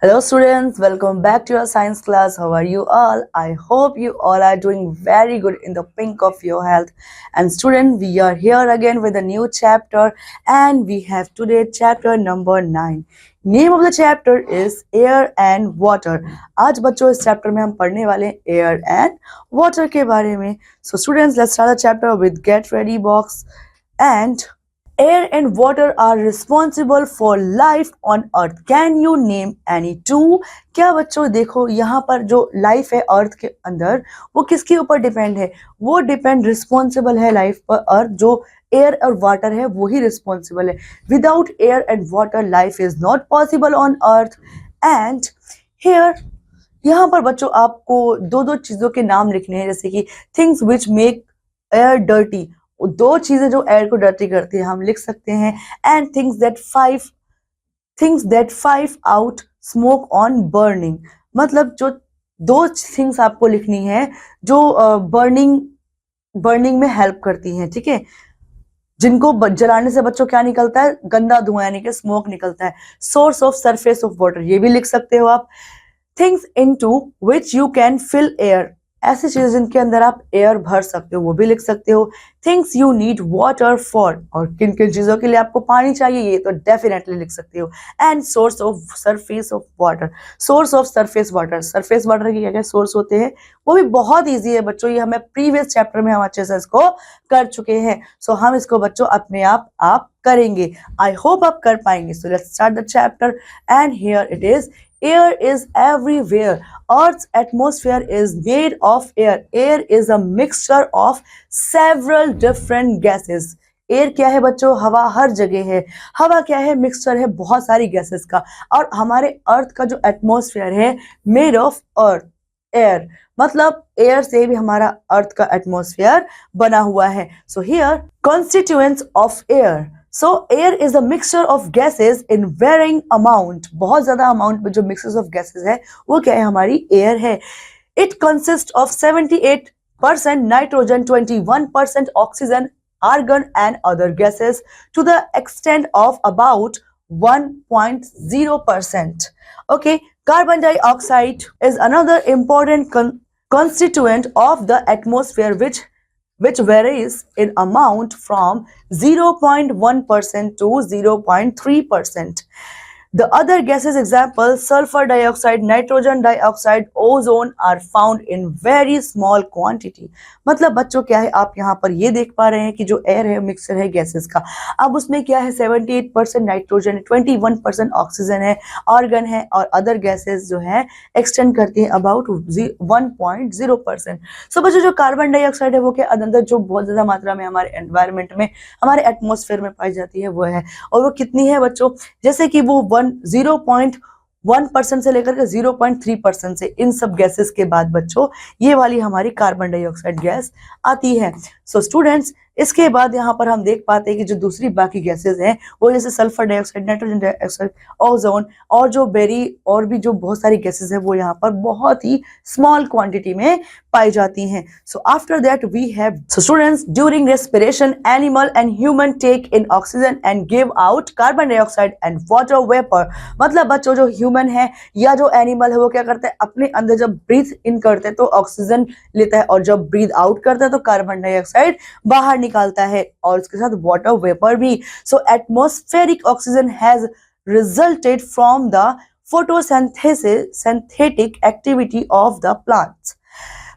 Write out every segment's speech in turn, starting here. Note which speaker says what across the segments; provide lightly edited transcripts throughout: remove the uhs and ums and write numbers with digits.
Speaker 1: Hello students, welcome back to your science class. How are you all? I hope you all are doing very good in the pink of your health. And student, we are here again with a new chapter and we have today chapter number 9. Name of the chapter is Air and Water. आज बच्चों इस chapter में हम पढ़ने वाले हैं Air and Water के बारे में. So students, let's start the chapter with Get Ready box. And air and water are responsible for life on earth. Can you name any two? क्या बच्चों देखो यहाँ पर जो लाइफ है अर्थ के अंदर वो किसके ऊपर डिपेंड है? वो डिपेंड रिस्पॉन्सिबल है लाइफ पर अर्थ. जो एयर और वाटर है वो ही रिस्पॉन्सिबल है. Without air and water life is not possible on earth. And here यहाँ पर बच्चों आपको दो चीजों के नाम लिखने हैं, जैसे कि things which make air dirty. दो चीजें जो एयर को डर्टी करती है हम लिख सकते हैं. And things that five out smoke on burning. मतलब जो दो थिंग्स आपको लिखनी है जो बर्निंग में हेल्प करती हैं, ठीक है, जिनको जलाने से बच्चों क्या निकलता है? गंदा धुआं यानी कि स्मोक निकलता है. Source of surface of water ये भी लिख सकते हो आप. Things into which you can fill air, ऐसी चीजें जिनके अंदर आप एयर भर सकते हो वो भी लिख सकते हो. Things you need water for, और किन किन चीजों के लिए आपको पानी चाहिए ये तो डेफिनेटली लिख सकते हो. And source of surface of water. Source of surface water, surface water के क्या क्या सोर्स होते हैं वो भी बहुत ईजी है बच्चों. ये हमें प्रीवियस चैप्टर में हम अच्छे से इसको कर चुके हैं. सो हम इसको बच्चों अपने आप करेंगे. आई होप आप कर पाएंगे. So let's start the chapter. And here it is. Air is everywhere. Earth's atmosphere is made of air. Air is a mixture of several different gases. Air क्या है बच्चों? हवा हर जगह है. हवा क्या है? मिक्सचर है बहुत सारी गैसेस का. और हमारे अर्थ का जो एटमॉस्फेयर है मेड ऑफ अर्थ एयर, मतलब एयर से भी हमारा अर्थ का एटमॉस्फेयर बना हुआ है. So here constituents of air. So air is a mixture of gases in varying amount. बहुत ज्यादा अमाउंट में जो mixtures of gases है वो क्या है? हमारी air है. It consists of 78% nitrogen, 21% oxygen, argon and other gases to the extent of about 1.0%. Okay, carbon dioxide is another important constituent of the atmosphere which varies in amount from 0.1% to 0.3%. The other gases example sulfur dioxide, nitrogen dioxide, ozone are found in very small quantity. मतलब बच्चों क्या है आप यहाँ पर ये देख पा रहे हैं कि जो एयर है मिक्सचर है गैसेस का. अब उसमें क्या है? 78% नाइट्रोजन है, 21% ऑक्सीजन है, ऑर्गन है और अदर गैसेस जो है एक्सटेंड करती है अबाउट 1.0%. सो बच्चों जो कार्बन डाइऑक्साइड है वो क्या अंदर जो बहुत ज्यादा मात्रा में हमारे एनवायरमेंट में हमारे एटमॉस्फेयर में पाई जाती है वो है. और वो कितनी है बच्चों? जैसे कि वो 0.1% से लेकर के 0.3% से इन सब गैसेस के बाद बच्चों ये वाली हमारी कार्बन डाइऑक्साइड गैस आती है. सो स्टूडेंट्स इसके बाद यहाँ पर हम देख पाते हैं कि जो दूसरी बाकी गैसेस हैं वो जैसे sulphur dioxide, nitrogen dioxide, ozone और और भी जो बहुत सारी गैसेस है वो यहाँ पर बहुत ही स्मॉल क्वांटिटी में पाई जाती हैं. So after that we have. So students during respiration animal and human take in oxygen and give out carbon dioxide and water vapour. मतलब बच्चों जो ह्यूमन है या जो एनिमल है वो क्या करते हैं? अपने अंदर जब ब्रीथ इन करते हैं तो ऑक्सीजन लेता है और जब ब्रीथ आउट करता है तो कार्बन डाइऑक्साइड बाहर निकालता है और उसके साथ वाटर वेपर भी. So atmospheric oxygen has resulted from the photosynthetic activity of the plants.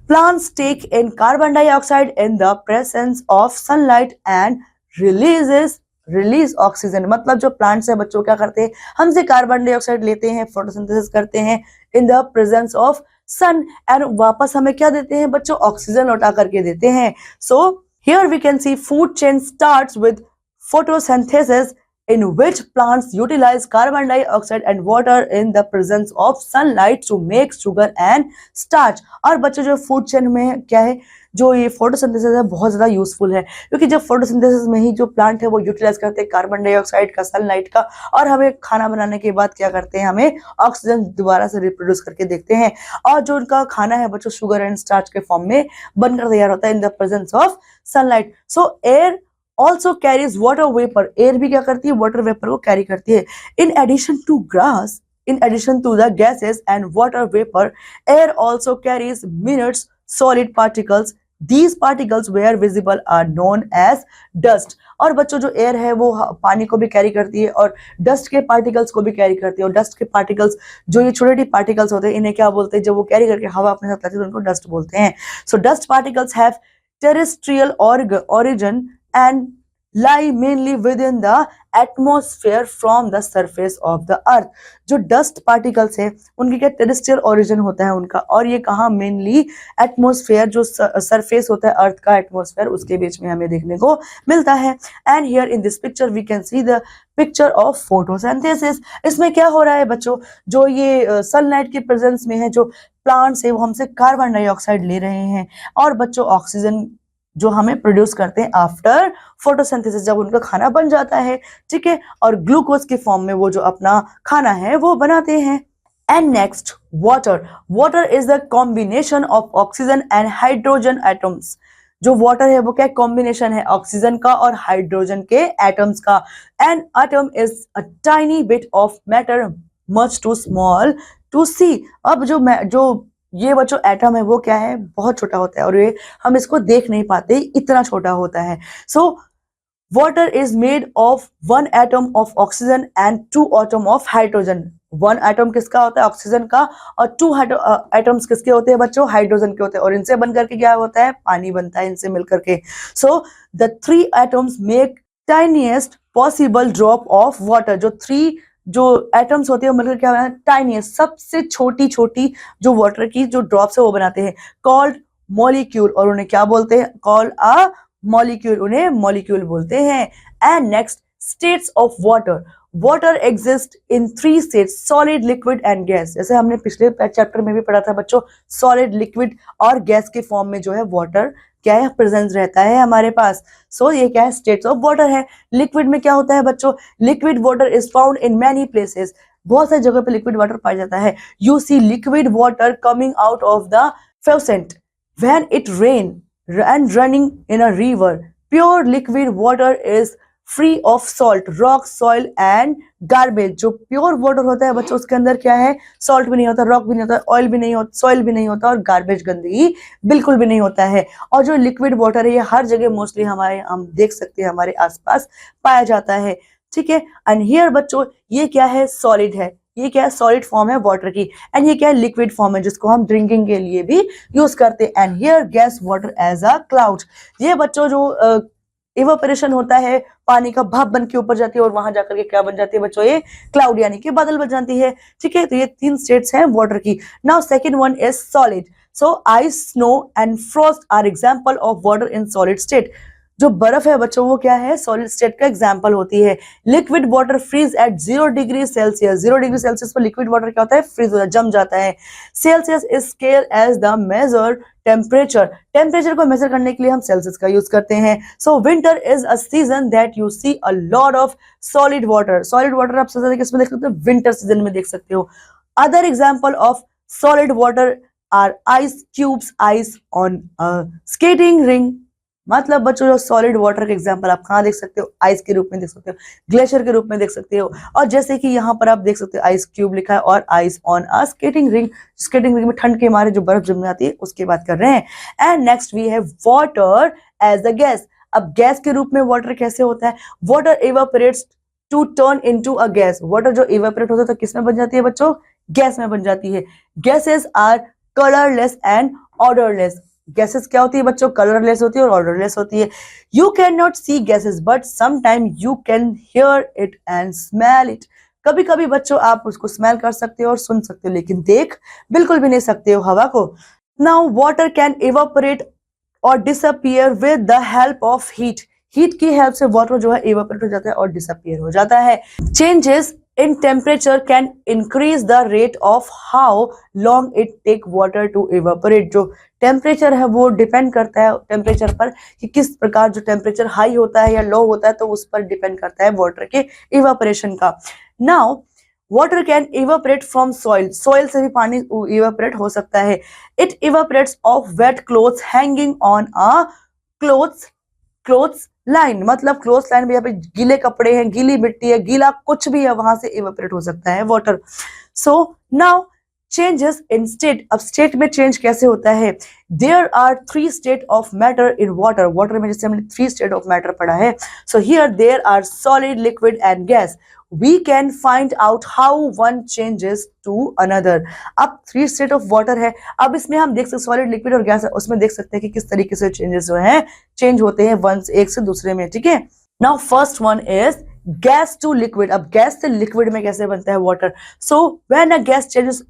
Speaker 1: Plants take in carbon dioxide in the presence of sunlight and release oxygen. मतलब जो प्लांट्स है बच्चों क्या करते हैं? हमसे कार्बन डाइऑक्साइड लेते हैं, फोटोसिंथेसिस करते हैं in the presence of sun and वापस हमें क्या देते हैं बच्चों? ऑक्सीजन लौटा करके देते हैं. सो here we can see food chain starts with photosynthesis in which plants utilize carbon dioxide and water in the presence of sunlight to make sugar and starch. और बच्चों जो फूड चेन में क्या है? जो ये फोटोसिंथेसिस है बहुत ज्यादा यूजफुल है क्योंकि जब फोटोसिंथेसिस में ही जो प्लांट है वो यूटिलाइज करते हैं कार्बन डाइऑक्साइड का, सनलाइट का, और हमें खाना बनाने के बाद क्या करते हैं? हमें ऑक्सीजन दोबारा से रिप्रोड्यूस करके देखते हैं और जो उनका खाना है बच्चों शुगर एंड स्टार्च के फॉर्म में बनकर तैयार होता है इन the presence of sunlight. So air also carries water vapor. Air भी क्या करती है? वाटर वेपर को कैरी करती है. In addition to grass in addition to the gases and water vapor, air also carries minute solid particles. These particles where visible are known as dust. और बच्चों जो एयर है वो पानी को भी कैरी करती है और डस्ट के पार्टिकल्स को भी कैरी करती है, और डस्ट के पार्टिकल्स जो ये छोटे छोटे पार्टिकल्स होते हैं इन्हें क्या बोलते हैं, जब वो कैरी करके हवा अपने साथ लाते हैं तो उनको डस्ट बोलते हैं. So dust particles have terrestrial origin and lie mainly within the atmosphere from the surface of the earth. जो डस्ट पार्टिकल्स है उनकी क्या टेरेस्ट्रियल ओरिजिन होता है उनका, और ये कहाँ मेनली एटमॉस्फेयर जो सरफेस होता है अर्थ का एटमॉस्फेयर उसके बीच में हमें देखने को मिलता है. And here in this picture we can see the picture of photosynthesis. इसमें क्या हो रहा है बच्चों, जो ये सनलाइट के प्रेजेंस में है जो प्लांट्स है वो हमसे कार्बन डाइऑक्साइड ले रहे हैं, और बच्चों ऑक्सीजन जो हमें प्रोड्यूस करते हैं आफ्टर फोटोसिंथेसिस, जब उनका खाना बन जाता है, ठीक है, और ग्लूकोज के फॉर्म में वो जो अपना खाना है वो बनाते हैं. And next water. Water is the combination of oxygen and hydrogen atoms. जो वाटर है वो क्या कॉम्बिनेशन है ऑक्सीजन का और हाइड्रोजन के एटम्स का. And atom is a tiny bit of matter much too small to see. अब जो ये बच्चों एटम है वो क्या है, बहुत छोटा होता है और ये हम इसको देख नहीं पाते, इतना छोटा होता है. So water is made of 1 atom of oxygen and 2 atom of hydrogen. 1 atom किसका होता है ऑक्सीजन का, और 2 एटम्स किसके होते हैं बच्चों हाइड्रोजन के होते हैं, और इनसे बनकर के क्या होता है पानी बनता है इनसे मिलकर के. So the 3 atoms make tiniest possible drop of water. जो 3 जो एटम्स होते हैं मिलकर क्या बनाते हैं टाइनीएस्ट सबसे छोटी छोटी जो वाटर की जो ड्रॉप्स है वो बनाते हैं, कॉल्ड मॉलिक्यूल. और उन्हें क्या बोलते हैं, कॉल्ड अ मॉलिक्यूल, उन्हें मॉलिक्यूल बोलते हैं. And next states of water. Water exist in 3 states, solid liquid and gas. जैसे हमने पिछले चैप्टर में भी पढ़ा था बच्चों, सॉलिड लिक्विड और गैस के फॉर्म में जो है वाटर क्या है प्रेजेंस रहता है हमारे पास. सो ये क्या है स्टेट्स ऑफ वाटर है. लिक्विड में क्या होता है बच्चों, liquid water is found in many places. बहुत सारी जगह पे लिक्विड वाटर पाया जाता है. You see liquid water coming out of the faucet when it rain and running in a river. Pure liquid water is free of salt, rock, soil and garbage. जो pure water होता है बच्चों उसके अंदर क्या है, सॉल्ट भी नहीं होता, रॉक भी नहीं होता, ऑयल भी नहीं होता, सॉइल भी नहीं होता, और गार्बेज गंदगी बिल्कुल भी नहीं होता है. और जो लिक्विड वाटर है ये हर जगह मोस्टली हम देख सकते हैं हमारे आसपास पाया जाता है, ठीक है. एंड हियर बच्चों ये क्या है सॉलिड है, ये क्या है सॉलिड फॉर्म है वाटर की, एंड ये क्या है लिक्विड फॉर्म है जिसको हम ड्रिंकिंग के लिए भी यूज करते हैं. And here gas water as a cloud. ये बच्चों जो इवेपोरेशन होता है पानी का भाप बन के ऊपर जाती है और वहां जाकर के क्या बन जाती है बच्चों, ये क्लाउड यानी कि बादल बन जाती है, ठीक है. तो ये 3 स्टेट्स हैं वाटर की. Now second one is solid. So ice, snow and frost are example of water in solid state. जो बर्फ है बच्चों वो क्या है सॉलिड स्टेट का एग्जांपल होती है. Liquid water freeze at 0 degree Celsius. 0 degree Celsius पर लिक्विड वाटर क्या होता है फ्रीज होता है, जम जाता है. Celsius is scale as the measure temperature. Temperature को मेजर करने के लिए हम सेल्सियस का यूज करते हैं. So winter is a season that you see a lot of solid water. Solid water आप सबसे ज्यादा किसमें देख सकते हो, विंटर सीजन में देख सकते हो. Other example of solid water are ice cubes, ice on a skating ring. मतलब बच्चों जो सॉलिड वाटर का एग्जांपल आप कहाँ देख सकते हो, आइस के रूप में देख सकते हो, ग्लेशियर के रूप में देख सकते हो. और जैसे कि यहाँ पर आप देख सकते हो आइस क्यूब लिखा है और ice on a skating ring. Skating ring में ठंड के मारे जो बर्फ जम जाती है उसकी बात कर रहे हैं. And next we have water as a gas. अब गैस के रूप में वाटर कैसे होता है, water evaporates to turn into a gas. Water जो इवेपोरेट होता है तो किस में बन जाती है बच्चों, गैस में बन जाती है. Gases are colourless and odourless. Gases क्या होती है बच्चों, कलरलेस होती है और ऑर्डरलेस होती है. You can not see gases but sometime you can hear it and smell it. कभी कभी बच्चों आप उसको स्मेल कर सकते हो और सुन सकते हो लेकिन देख बिल्कुल भी नहीं सकते हो हवा को. नाउ वाटर कैन इवेपोरेट और disappear with the help of heat. Heat की हेल्प से वाटर जो है इवेपोरेट हो जाता है और डिसअपियर हो जाता है. Changes in temperature can increase the rate of how long it take water to evaporate. जो टेम्परेचर है वो डिपेंड करता है टेम्परेचर पर कि किस प्रकार जो टेम्परेचर हाई होता है या लो होता है तो उस पर डिपेंड करता है वाटर के इवेपोरेशन का. Now water can evaporate from soil. Soil से भी पानी इवेपोरेट हो सकता है. It evaporates of wet clothes hanging on a clothes line. मतलब क्लोथ लाइन में यहाँ पे गीले कपड़े हैं, गीली मिट्टी है, गीला कुछ भी है वहां से इवेपोरेट हो सकता है water. So now changes in state, अब स्टेट में चेंज कैसे होता है? There are 3 state of matter in water, water में जैसे हमने 3 स्टेट ऑफ मैटर पढ़ा है, so here there are solid, liquid and gas. We can find out how one changes to another. अब 3 स्टेट ऑफ वाटर है, अब इसमें हम देख सकते सॉलिड, लिक्विड और गैस, उसमें देख सकते हैं कि किस तरीके से चेंजेस जो है चेंज होते हैं वन एक से दूसरे में. ठीक है, now first one is gas to liquid. अब गैस से लिक्विड में कैसे बनता है water? So when a gas changes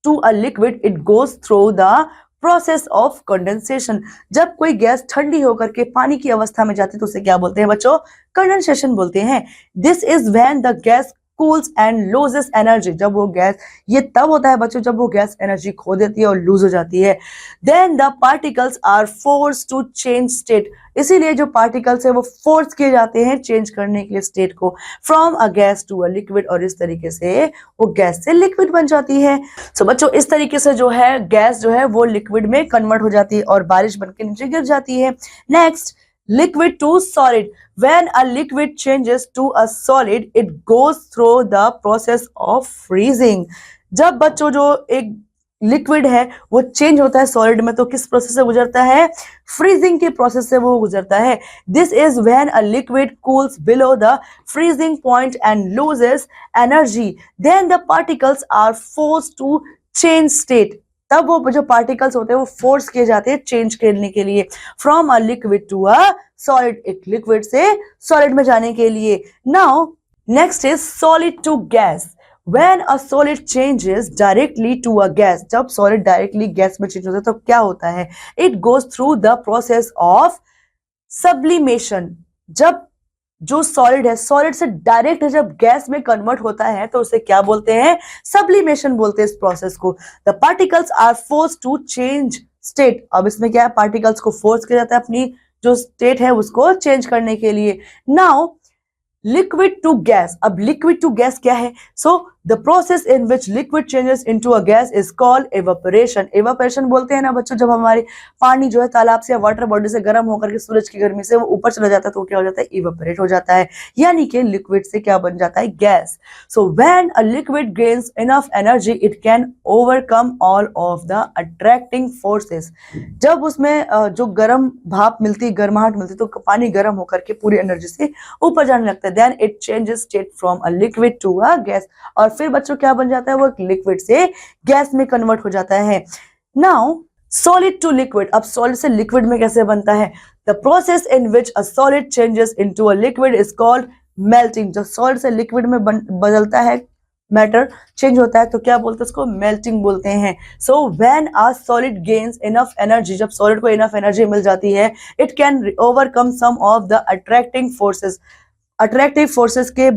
Speaker 1: to a liquid it goes through the process of condensation. जब कोई गैस ठंडी होकर के पानी की अवस्था में जाती है तो उसे क्या बोलते हैं बच्चों? कंडेंसेशन बोलते हैं. This is when the gas cools and loses energy. जब वो गैस, ये तब होता है बच्चों जब वो गैस एनर्जी खो देती है और लूज हो जाती है. Then the particles are force to change state. इसीलिए जो पार्टिकल्स है वो फोर्स किए जाते हैं चेंज करने के लिए स्टेट को, from a gas to a liquid, और इस तरीके से वो गैस से लिक्विड बन जाती है. सो बच्चों इस तरीके से जो है गैस जो है वो लिक्विड में कन्वर्ट हो जाती है और बारिश बनके नीचे गिर जाती है. Next, liquid to solid. When a liquid changes to a solid, it goes through the process of freezing. जब बच्चों जो एक लिक्विड है वो चेंज होता है सॉलिड में तो किस प्रोसेस से गुजरता है? फ्रीजिंग के प्रोसेस से वो गुजरता है. This is when a liquid cools below the freezing point and loses energy, then the particles are forced to change state. तब वो जो पार्टिकल्स होते हैं वो फोर्स किए जाते हैं चेंज करने के लिए, from a liquid to a solid, एक लिक्विड से सॉलिड में जाने के लिए. Now next is solid to gas. When a solid changes directly to a gas, जब सॉलिड डायरेक्टली गैस में चेंज होता है तो क्या होता है? It goes through the process of sublimation. जब जो सॉलिड है सॉलिड से डायरेक्ट जब गैस में कन्वर्ट होता है तो उसे क्या बोलते हैं? सब्लिमेशन बोलते हैं इस प्रोसेस को. The particles are force to change state. अब इसमें क्या है? पार्टिकल्स को फोर्स किया जाता है अपनी जो स्टेट है उसको चेंज करने के लिए. Now liquid to gas. अब लिक्विड टू गैस क्या है? So the process in which liquid changes into a gas is called evaporation. Evaporation बोलते हैं ना बच्चों जब हमारे पानी जो है तालाब से या वाटर बॉडी से गर्म होकर के सूरज की गर्मी से वो ऊपर चला जाता है तो क्या हो जाता है? इवेपोरेट हो जाता है, यानी कि लिक्विड से क्या बन जाता है? Gas. So when a liquid gains enough energy it can overcome all of the attracting forces. जब उसमें जो गर्म भाप मिलती, गर्माहट मिलती तो पानी गर्म होकर के पूरी एनर्जी से ऊपर जाने लगता है. Then it changes state from a liquid to a gas, और फिर बच्चों क्या बन जाता है? वो लिक्विड से गैस में कन्वर्ट हो जाता है. Now solid to liquid. अब सॉलिड से लिक्विड में कैसे बनता है? The process in which a solid changes into a liquid is called melting. जो सॉलिड से लिक्विड में बदलता है, मैटर चेंज होता है तो क्या बोलते हैं? उसको मेल्टिंग बोलते हैं. So when a solid gains enough energy, जब सॉलिड को इनफ एनर्जी मिल जाती है, it can overcome some of the attracting forces. Attractive forces के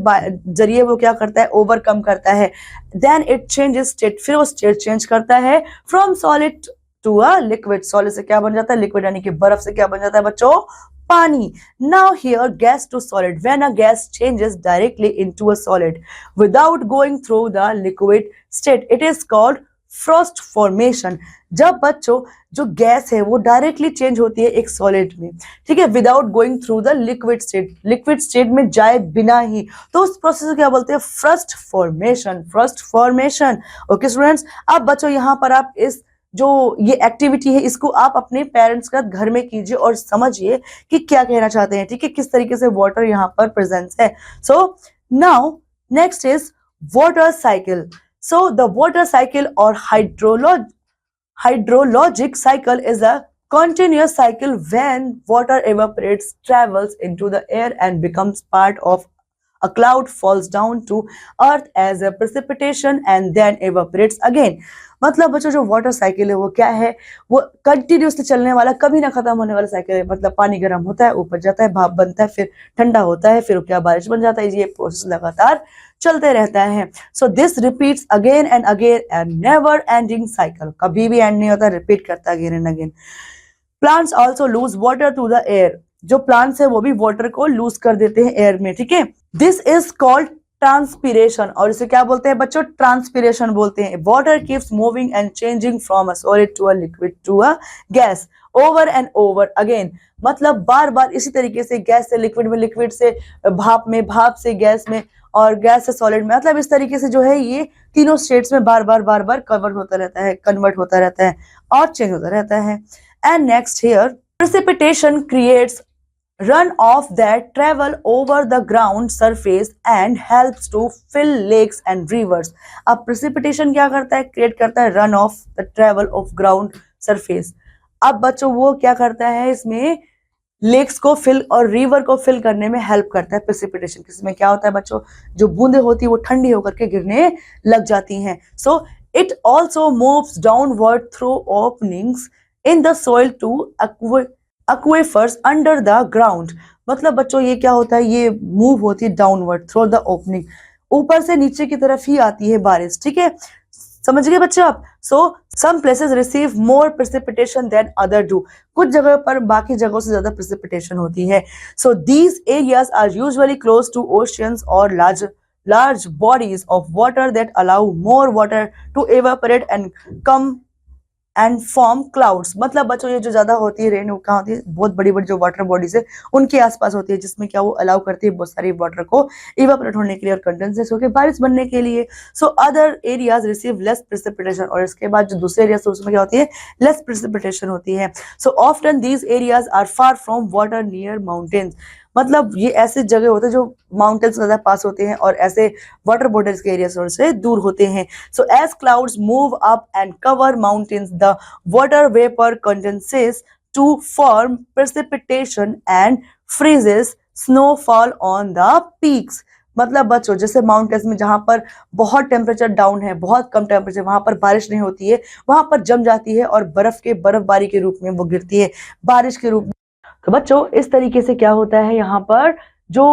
Speaker 1: जरिए वो क्या करता है? ओवरकम करता है. देन इट चेंजेस स्टेट, फिर वो स्टेट चेंज करता है from solid to a liquid. Solid से क्या बन जाता है? लिक्विड, यानी कि बर्फ से क्या बन जाता है बच्चों? पानी. Now here gas to solid. When a gas changes directly into a solid without going through the liquid state it is called frost formation. जब बच्चों जो गैस है वो डायरेक्टली चेंज होती है एक सॉलिड में, ठीक है, without going through the liquid state, liquid state में जाए बिना ही, तो उस प्रोसेस को क्या बोलते हैं? First formation. First formation. Okay students, अब बच्चों यहाँ पर आप इस जो ये एक्टिविटी है इसको आप अपने पेरेंट्स के साथ घर में कीजिए और समझिए कि क्या कहना चाहते हैं, ठीक है, किस तरीके से वाटर यहाँ पर प्रेजेंस है. So now next is water cycle. So the water cycle or hydrologic cycle is a continuous cycle when water evaporates, travels into the air and becomes part of a cloud, falls down to earth as a precipitation and then evaporates again. मतलब बच्चों जो water cycle है वो क्या है? वो continuously चलने वाला, कभी ना खत्म होने वाला साइकिल है. मतलब पानी गर्म होता है, ऊपर जाता है, भाप बनता है, फिर ठंडा होता है, फिर क्या बारिश बन जाता है. ये प्रोसेस लगातार चलते रहता है. So this repeats again and again and never ending cycle. कभी भी एंड नहीं होता, रिपीट करता again and again. Plants also lose water to the air. जो प्लांट्स है वो भी वाटर को लूज कर देते हैं एयर में, ठीक है. दिस इज कॉल्ड ट्रांसपीरेशन, और इसे क्या बोलते हैं बच्चों? ट्रांसपीरेशन बोलते हैं। Water keeps moving and changing from a solid to a liquid to a gas over and over again, मतलब बार बार इसी तरीके से गैस से लिक्विड में, लिक्विड से भाप में, भाप से गैस में, और गैस से सॉलिड में, मतलब इस तरीके से जो है ये तीनों स्टेट्स में बार बार कन्वर्ट होता रहता है, कन्वर्ट होता रहता है और चेंज होता रहता है। And next here, precipitation creates run off that travel over the ground surface and helps to fill lakes and rivers। अब precipitation क्या करता है? क्रिएट करता है run off the travel of ground surface। अब बच्चों वो क्या करता है? इसमें लेक्स को फिल और रिवर को फिल करने में हेल्प करता है प्रेसिपिटेशन। इसमें क्या होता है बच्चों? जो बूंदे होती है वो ठंडी होकर के गिरने लग जाती हैं। So it also moves downward through openings in the soil to aquifers under the ground. मतलब बच्चों ये क्या होता है? ये मूव होती है डाउनवर्ड थ्रू द ओपनिंग, ऊपर से नीचे की तरफ ही आती है बारिश, ठीक है? समझ गए बच्चों आप? So some places receive more precipitation than other do, कुछ जगह पर बाकी जगहों से ज्यादा प्रेसिपिटेशन होती है। So these areas are usually close to oceans और large bodies of water that allow more water to evaporate and come and form clouds. मतलब बच्चों ये जो ज्यादा होती है रेन, कहाँ होती है? बहुत बड़ी बड़ी जो वाटर बॉडीज है उनके आसपास होती है, जिसमें क्या वो अलाउ करती है बहुत सारी वाटर को इवापोरेट होने के लिए और कंडेंसेट होकर बारिश बनने के लिए। So other areas receive less precipitation, और इसके बाद जो दूसरे एरियाज उसमें क्या होती है? लेस प्रेसिपिटेशन होती है। So often these areas are far from water near mountains. मतलब ये ऐसे जगह होते हैं जो माउंटेन्स ज्यादा पास होते हैं और ऐसे वाटर बॉडीज के एरिया से दूर होते हैं। So as clouds move up and cover mountains the water vapour condenses to form precipitation and freezes snowfall on the peaks. मतलब बच्चों जैसे माउंटेन्स में जहां पर बहुत टेम्परेचर डाउन है, बहुत कम टेम्परेचर, वहां पर बारिश नहीं होती है, वहां पर जम जाती है और बर्फबारी के रूप में वो गिरती है, बारिश के रूप में। तो बच्चों इस तरीके से क्या होता है, यहाँ पर जो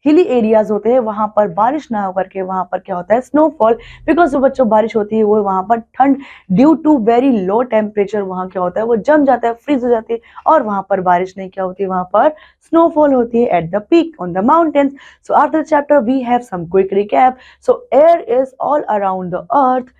Speaker 1: हिली एरियाज होते हैं वहां पर बारिश ना होकर के वहां पर क्या होता है? स्नोफॉल। बिकॉज जो बच्चों बारिश होती है वो वहां पर ठंड, due to very low temperature, वहां क्या होता है? वो जम जाता है, फ्रीज हो जाती है, और वहां पर बारिश नहीं क्या होती है? वहां पर स्नोफॉल होती है at the peak on the mountains. So after the chapter we have some quick recap. So air is all around the earth.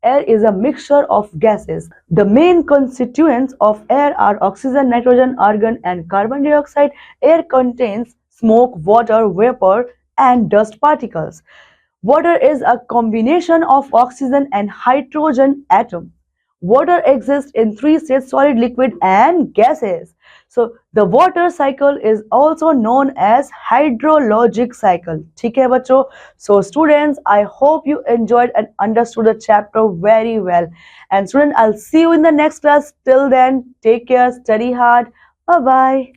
Speaker 1: Air is a mixture of gases. The main constituents of air are oxygen, nitrogen, argon, and carbon dioxide. Air contains smoke, water, vapor, and dust particles. Water is a combination of oxygen and hydrogen atom. Water exists in three states: solid, liquid, and gases. So the water cycle is also known as hydrologic cycle. ठीक है बच्चों? So students, I hope you enjoyed and understood the chapter very well. And students, I'll see you in the next class. Till then, take care, study hard. Bye bye.